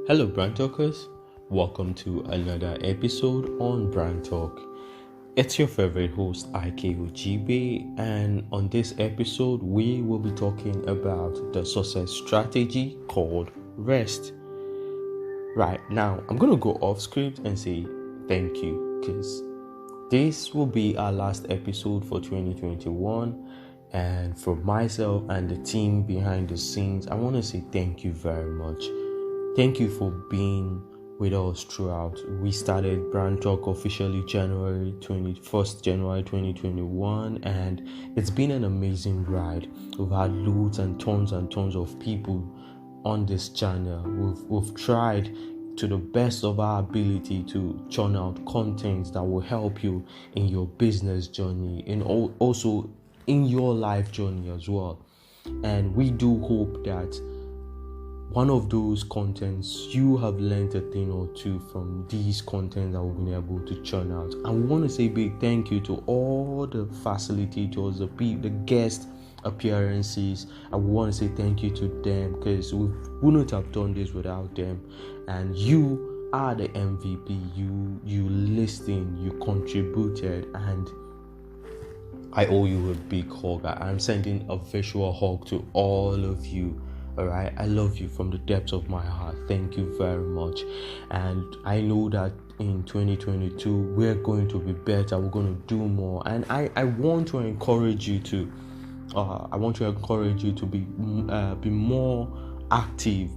Hello, Brandtokers. Welcome to another episode on Brand Talk. It's your favorite host, Ik Ojibe, and on this episode, we will be talking about the success strategy called REST. Right now, I'm going to go off script and say thank you because this will be our last episode for 2021. And for myself and the team behind the scenes, I want to say thank you very much. Thank you for being with us throughout. We started Brand Talk officially January 2021, and it's been an amazing ride. We've had loads and tons of people on this channel. We've tried to the best of our ability to churn out content that will help you in your business journey and also in your life journey as well. And we do hope that one of those contents, you have learned a thing or two from these contents that we've been able to churn out. And we want to say big thank you to all the facilitators, the guest appearances. And we want to say thank you to them because we wouldn't have done this without them. And you are the MVP. You listened, you contributed, and I owe you a big hug. I'm sending a virtual hug to all of you. All right, I love you from the depths of my heart. Thank you very much. And I know that in 2022 we're going to be better. We're going to do more. And I want to encourage you to be more active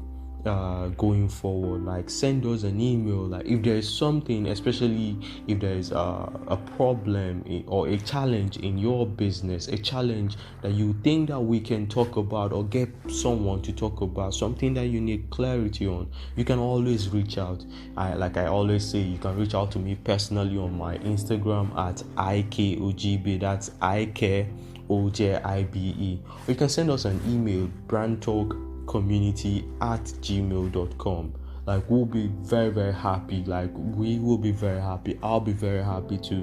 going forward. Like, send us an email. Like, if there is something, especially if there is a problem or a challenge in your business, a challenge that you think that we can talk about or get someone to talk about, something that you need clarity on, you can always reach out. I always say, you can reach out to me personally on my Instagram at Ik Ojibe. That's IKOJIBE. Or you can send us an email, brandtokcommunity@gmail.com. Like, we'll be very, very happy. Like, we will be very happy. I'll be very happy to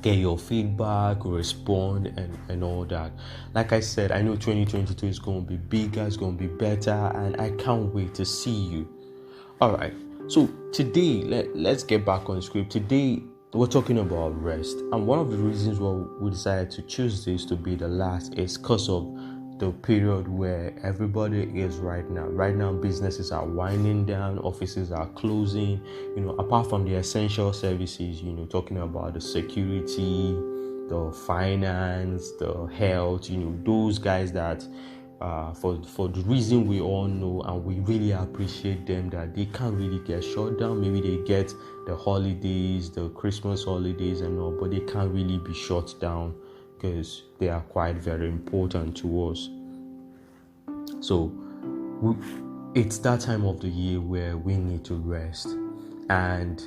get your feedback, respond, and all that. Like I said, I know 2022 is going to be bigger, it's going to be better, and I can't wait to see you. All right, so today, let's get back on script. Today, we're talking about rest, and one of the reasons why we decided to choose this to be the last is because of the period where everybody is right now. Right now, businesses are winding down, offices are closing, apart from the essential services, talking about the security, the finance, the health, those guys that for the reason we all know, and we really appreciate them, that they can't really get shut down. Maybe they get the holidays, the Christmas holidays and all, but they can't really be shut down because they are quite very important to us. So it's that time of the year where we need to rest. And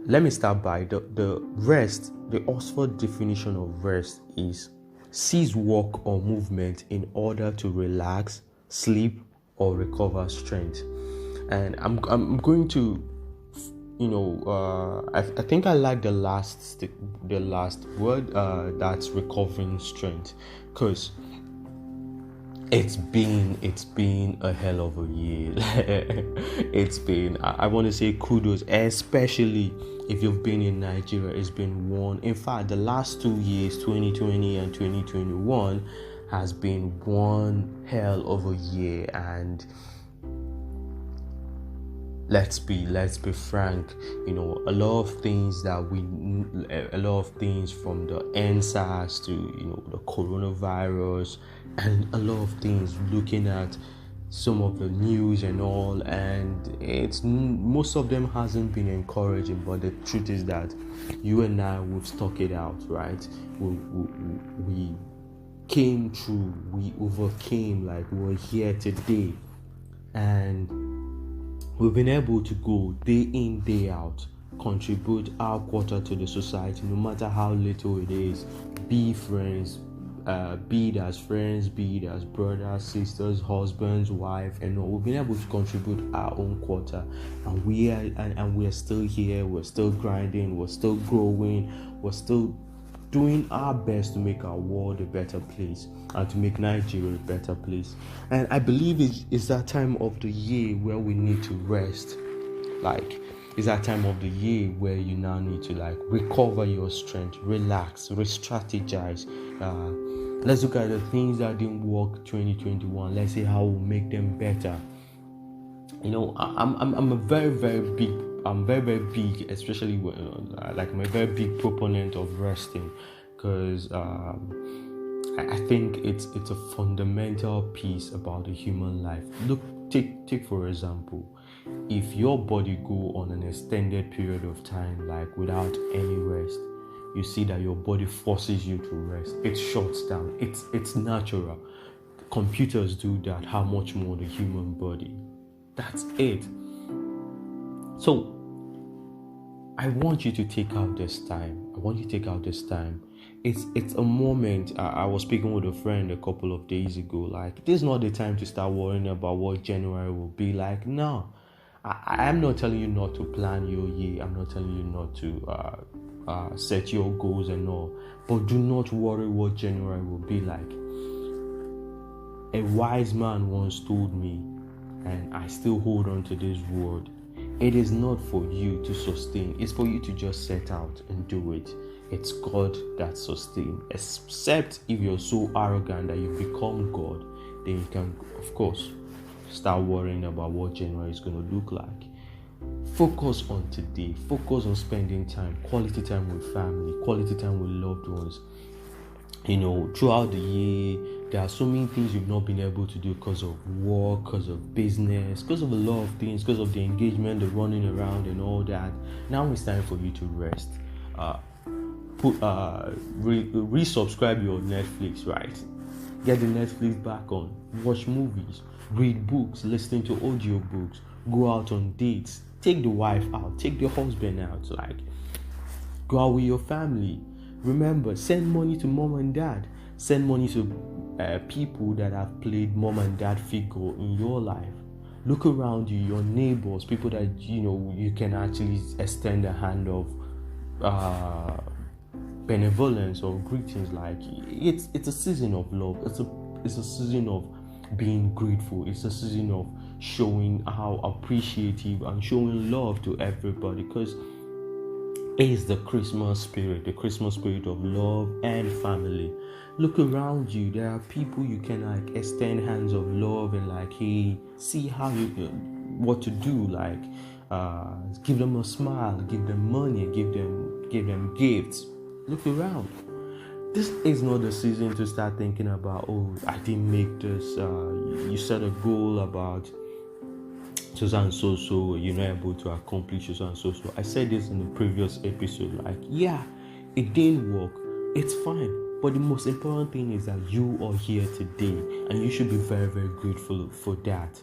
let me start by the rest. The Oxford definition of rest is cease work or movement in order to relax, sleep, or recover strength. And I'm going to I think I like the last word, that's recovering strength, because it's been a hell of a year. I want to say kudos, especially if you've been in Nigeria. It's been one. In fact, the last 2 years, 2020 and 2021, has been one hell of a year. And let's be frank, a lot of things from the NSAS to the coronavirus, and a lot of things, looking at some of the news and all, and most of them hasn't been encouraging. But the truth is that you and I, we've stuck it out, right? We came through, we overcame. Like, we're here today, and we've been able to go day in, day out, contribute our quarter to the society, no matter how little it is. Be friends, be it as friends, be it as brothers, sisters, husbands, wife, and all. We've been able to contribute our own quarter, and we are still here. We're still grinding. We're still growing. We're still doing our best to make our world a better place and to make Nigeria a better place. And I believe it's that time of the year where we need to rest. Like, it's that time of the year where you now need to like recover your strength, relax, re-strategize. Let's look at the things that didn't work 2021. Let's see how we'll make them better. I'm a very very big, especially like I'm a very big proponent of resting, because I think it's a fundamental piece about the human life. Look, take for example, if your body go on an extended period of time like without any rest, you see that your body forces you to rest. It shuts down. It's natural. Computers do that. How much more the human body? That's it. So I want you to take out this time. It's a moment. I was speaking with a friend a couple of days ago. Like, this is not the time to start worrying about what January will be like. No, I am not telling you not to plan your year. I'm not telling you not to set your goals and all. But do not worry what January will be like. A wise man once told me, and I still hold on to this word, it is not for you to sustain, it's for you to just set out and do it. It's God that sustains. Except if you're so arrogant that you become God, then you can, of course, start worrying about what January is going to look like. Focus on today. Focus on spending time, quality time with family, quality time with loved ones. Throughout the year, there are so many things you've not been able to do because of work, because of business, because of a lot of things, because of the engagement, the running around and all that. Now it's time for you to rest. Resubscribe your Netflix, right? Get the Netflix back on. Watch movies, read books, listen to audiobooks, go out on dates, take the wife out, take the husband out, like go out with your family. Remember, send money to mom and dad. Send money to people that have played mom and dad figure in your life. Look around you, your neighbors, people that you can actually extend a hand of benevolence or greetings. Like, it's a season of love. It's a season of being grateful. It's a season of showing how appreciative and showing love to everybody, because is the Christmas spirit of love and family. Look around you. There are people you can like extend hands of love and like, hey, see how what to do. Like, give them a smile, give them money, give them gifts. Look around. This is not the season to start thinking about, oh, I didn't make this. You set a goal about so and so, you're not able to accomplish so and so. I said this in the previous episode, like, yeah, it didn't work, it's fine, but the most important thing is that you are here today, and you should be very very grateful for that.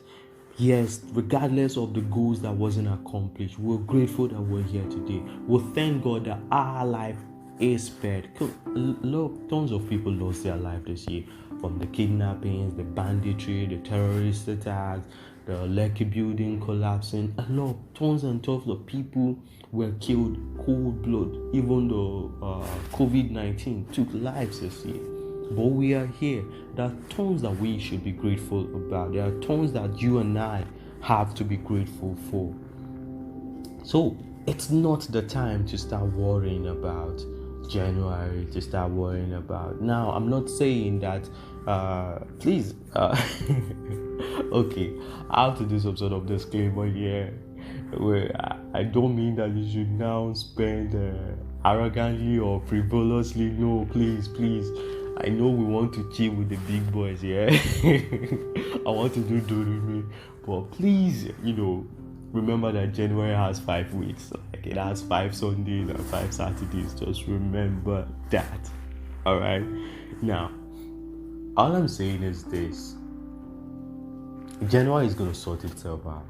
Yes, regardless of the goals that wasn't accomplished, we're grateful that we're here today. We'll thank God that our life is spared. Tons of people lost their life this year, from the kidnappings, the banditry, the terrorist attacks, the Lekki building collapsing. Tons and tons of people were killed cold blood. Even though COVID-19 took lives this year, but we are here. There are tons that we should be grateful about. There are tons that you and I have to be grateful for. So it's not the time to start worrying about January, to start worrying about. Now, I'm not saying that please okay, I have to do some sort of disclaimer here, where I don't mean that you should now spend arrogantly or frivolously. No, please, I know we want to chill with the big boys, yeah. I want to do Dorime, but please, remember that January has 5 weeks. Like, it has 5 Sundays and 5 Saturdays. Just remember that. Alright? Now, all I'm saying is this. January is going to sort itself out.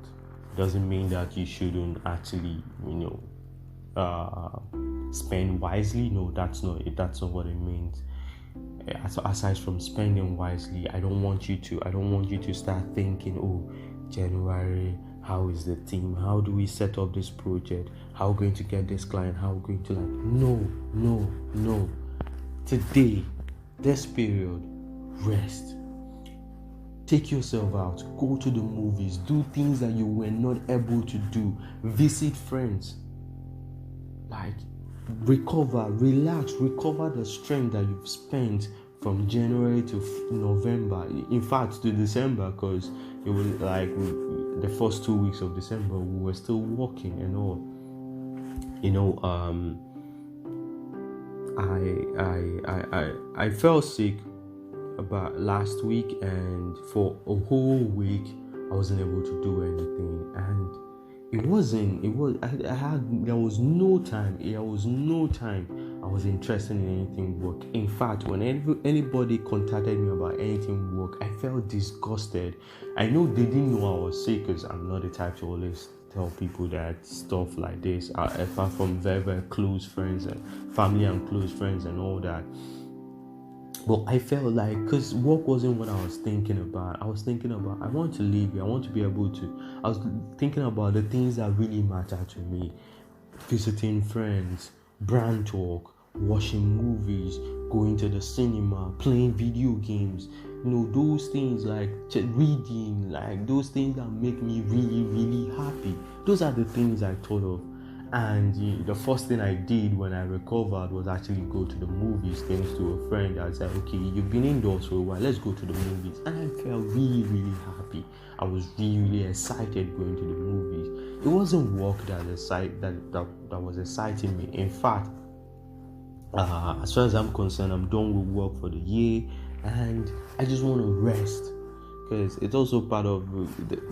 Doesn't mean that you shouldn't actually, spend wisely. No, that's not it. That's not what it means. Aside from spending wisely, I don't want you to start thinking, oh, January, how is the team? How do we set up this project? How are we going to get this client? How are we going to No. today, this period, rest. Take yourself out, go to the movies, do things that you were not able to do, visit friends. Like, recover, relax, recover the strength that you've spent from January to November, in fact to December, because it was like the first 2 weeks of December we were still working and all. I fell sick about last week, and for a whole week I wasn't able to do anything, and there was no time I was interested in anything work. In fact, when anybody contacted me about anything work, I felt disgusted. I know they didn't know I was sick, because I'm not the type to always tell people that stuff like this, apart from very, very close friends and family and close friends and all that. But I felt like, because work wasn't what I was thinking about. I was thinking about, I want to live here. I want to be able to. I was thinking about the things that really matter to me. Visiting friends, brand talk, watching movies, going to the cinema, playing video games. Those things, like reading, like those things that make me really, really happy. Those are the things I thought of. And the first thing I did when I recovered was actually go to the movies, thanks to a friend that said, okay, you've been indoors for a while, let's go to the movies. And I felt really, really happy. I was really, really excited going to the movies. It wasn't work that was exciting me. In fact, as far as I'm concerned, I'm done with work for the year, and I just want to rest. Because it's also part of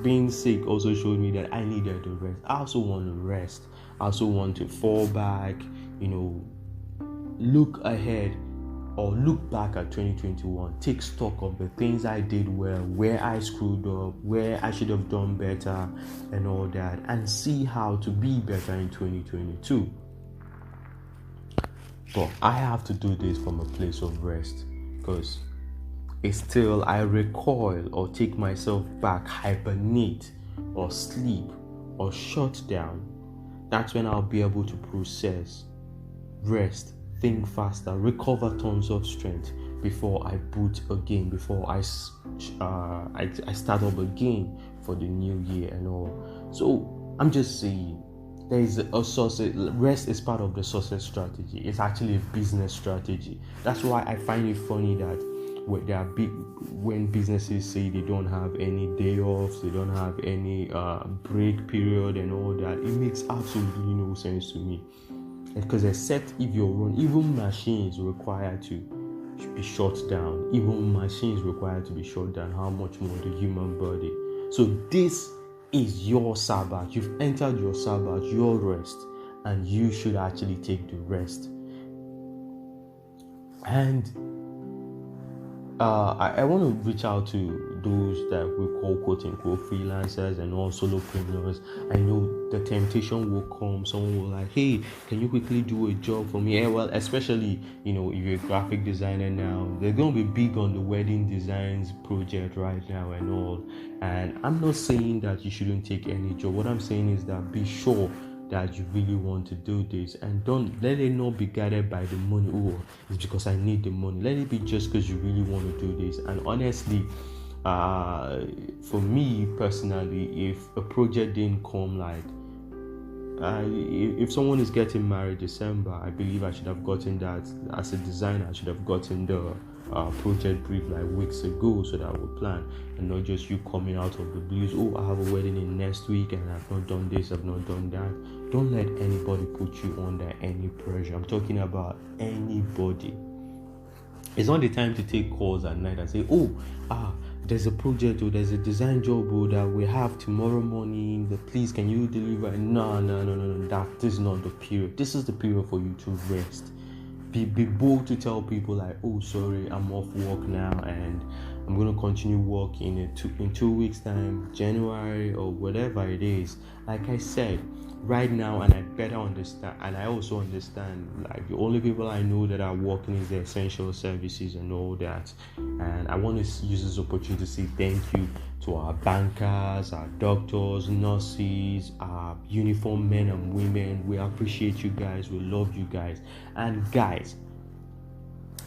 being sick also showed me that I needed to rest. I also want to rest. I also want to fall back, look ahead or look back at 2021, take stock of the things I did well, where I screwed up, where I should have done better and all that, and see how to be better in 2022. But I have to do this from a place of rest, because it's still I recoil or take myself back, hibernate or sleep or shut down. That's when I'll be able to process, rest, think faster, recover tons of strength before I boot again, before I start up again for the new year and all. So I'm just saying, there is a success. Rest is part of the success strategy. It's actually a business strategy. That's why I find it funny that when businesses say they don't have any day offs, they don't have any break period and all that, it makes absolutely no sense to me. Because except if you're run, even machines required to be shut down. Even machines required to be shut down. How much more the human body? So this is your Sabbath. You've entered your Sabbath, your rest, and you should actually take the rest. And I want to reach out to those that we call quote-unquote freelancers and all solopreneurs. I know the temptation will come. Someone will like, hey, can you quickly do a job for me? Well, especially, if you're a graphic designer now, they're going to be big on the wedding designs project right now and all. And I'm not saying that you shouldn't take any job. What I'm saying is that be sure that you really want to do this, and don't let it not be guided by the money. Oh, it's because I need the money. Let it be just because you really want to do this. And honestly, for me personally, if a project didn't come, like if someone is getting married December, I believe I should have gotten that as a designer. I should have gotten the project brief like weeks ago, so that I would plan, and not just you coming out of the blues. Oh, I have a wedding in next week and I've not done this, I've not done that. Don't let anybody put you under any pressure. I'm talking about anybody. It's not the time to take calls at night and say, there's a project or there's a design job that we have tomorrow morning, please can you deliver? No, this is not the period. This is the period for you to rest. Be bold to tell people like, oh, sorry, I'm off work now and I'm going to continue working in 2 weeks time, January or whatever it is. Like I said, right now, and I better understand, and I also understand, like the only people I know that are working is the essential services and all that. And I want to use this opportunity to say thank you to our bankers, our doctors, nurses, our uniform men and women. We appreciate you guys. We love you guys. And guys,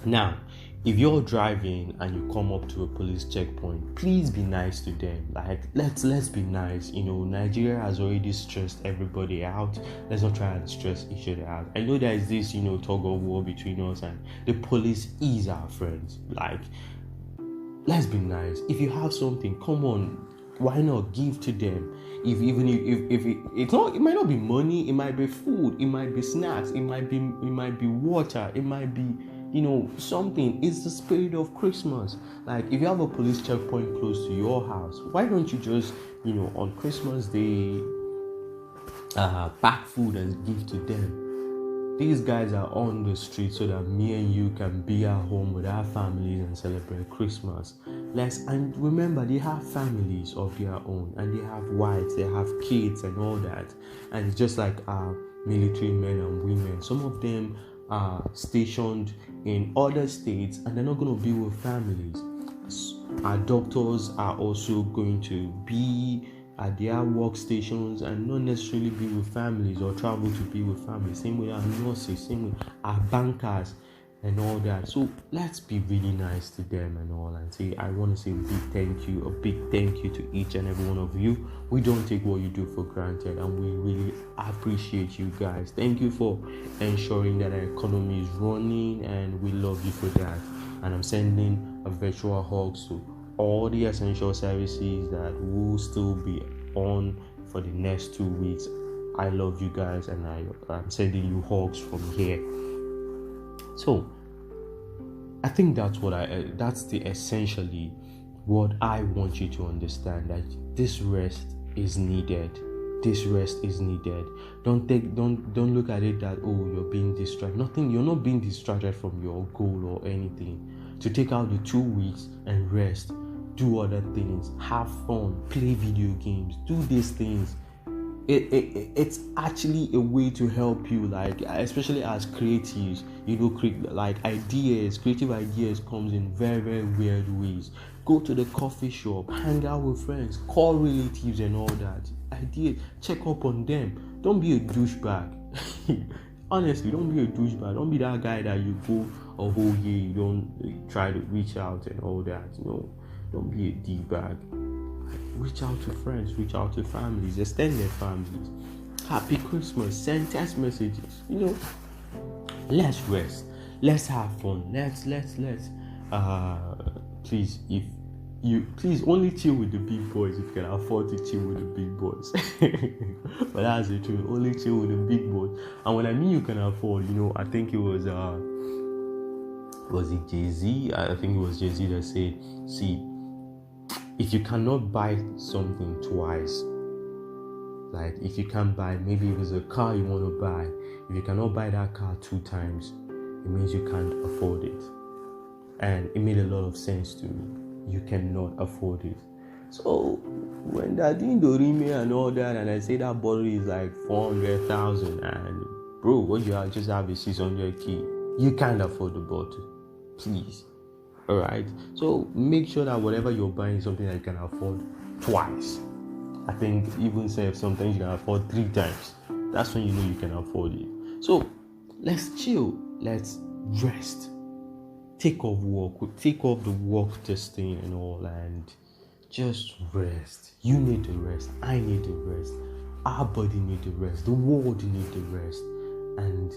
Now, if you're driving and you come up to a police checkpoint, please be nice to them. Like, let's be nice. Nigeria has already stressed everybody out. Let's not try and stress each other out. I know there is this, tug of war between us, and the police is our friends. Like, let's be nice. If you have something, come on, why not give to them? If it might not be money, it might be food, it might be snacks, it might be water, it might be something. It's the spirit of Christmas. Like, if you have a police checkpoint close to your house, why don't you just on Christmas Day pack food and give to them? These guys are on the street so that me and you can be at home with our families and celebrate Christmas. And remember, they have families of their own, and they have wives, they have kids and all that. And it's just like our military men and women. Some of them are stationed in other states and they're not going to be with families. Our doctors are also going to be at their workstations and not necessarily be with families or travel to be with families. Same with our nurses, same with our bankers and all that. So let's be really nice to them and all, and say, I want to say a big thank you to each and every one of you. We don't take what you do for granted, and we really appreciate you guys. Thank you for ensuring that our economy is running, and we love you for that. And I'm sending a virtual hug to all the essential services that will still be on for the next 2 weeks. I love you guys, and I'm sending you hugs from here. So I think that's essentially what I want you to understand, that this rest is needed. Don't look at it that you're being distracted. You're not being distracted from your goal or anything. To take out the 2 weeks and rest, do other things, have fun, play video games, do these things. It's actually a way to help you, like, especially as creatives, creative ideas comes in very, very weird ways. Go to the coffee shop, hang out with friends, call relatives and all that. Ideas, check up on them. Don't be a douchebag. Honestly, don't be a douchebag. Don't be that guy that you go a whole year, you don't try to reach out and all that. Don't be a D-bag. Reach out to friends, reach out to families, extended families. Happy Christmas, send text messages. Let's rest, let's have fun, let's please only chill with the big boys if you can afford to chill with the big boys. But that's the truth, only chill with the big boys. And when I mean you can afford, I think it was it Jay-Z? I think it was Jay-Z that said, see, if you cannot buy something twice, like if you can't buy, maybe if it's a car you want to buy, if you cannot buy that car 2 times, it means you can't afford it. And it made a lot of sense to me. You cannot afford it. So when they're doing Dorime and all that, and I say that bottle is like 400,000, and bro, what you just have is 600k, you can't afford the bottle. Please. Alright, so make sure that whatever you're buying is something that you can afford twice. I think even say sometimes you can afford 3 times. That's when you know you can afford it. So let's chill, let's rest. Take off the work testing and all, and just rest. You need to rest. I need to rest. Our body need to rest. The world need to rest. And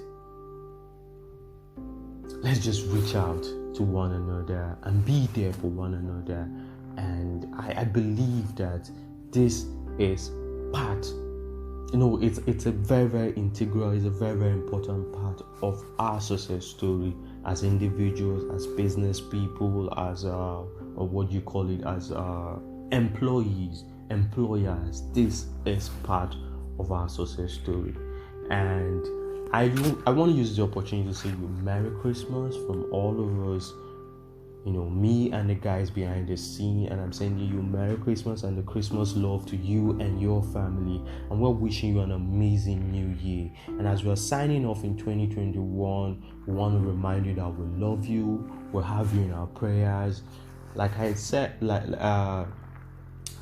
let's just reach out to one another and be there for one another. And I believe that this is part, it's a very, very integral, it's a very, very important part of our success story as individuals, as business people, as as employees, employers. This is part of our success story. And I want to use the opportunity to say you Merry Christmas from all of us, me and the guys behind the scene, and I'm sending you Merry Christmas and the Christmas love to you and your family, and we're wishing you an amazing new year. And as we're signing off in 2021, we want to remind you that we love you, we'll have you in our prayers. Like I said, I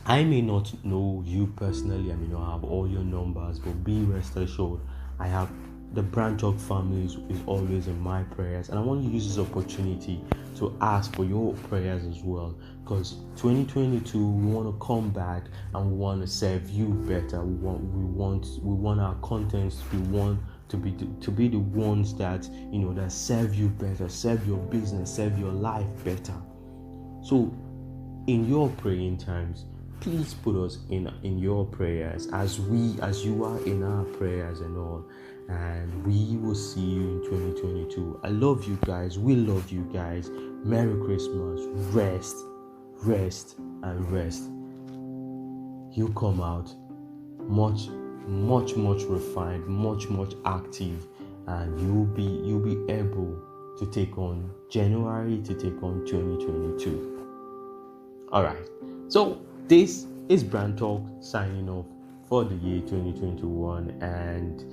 may not know you personally, I may not have all your numbers, but be rest assured I have the Brand Talk family is always in my prayers, and I want to use this opportunity to ask for your prayers as well, because 2022 we want to come back and we want to serve you better. We want our contents to be the ones that that serve you better, serve your business, serve your life better. So in your praying times, please put us in your prayers as you are in our prayers and all, and we will see you in 2022. I love you guys. We love you guys. Merry Christmas. Rest and rest. You come out much refined, much active, and you'll be able to take on January, to take on 2022. All right. So this is Brand Talk signing off for the year 2021, and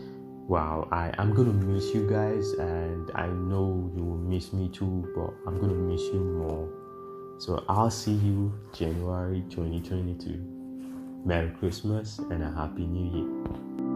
wow, I'm gonna miss you guys, and I know you will miss me too, but I'm gonna miss you more. So I'll see you January 2022. Merry Christmas and a Happy New Year.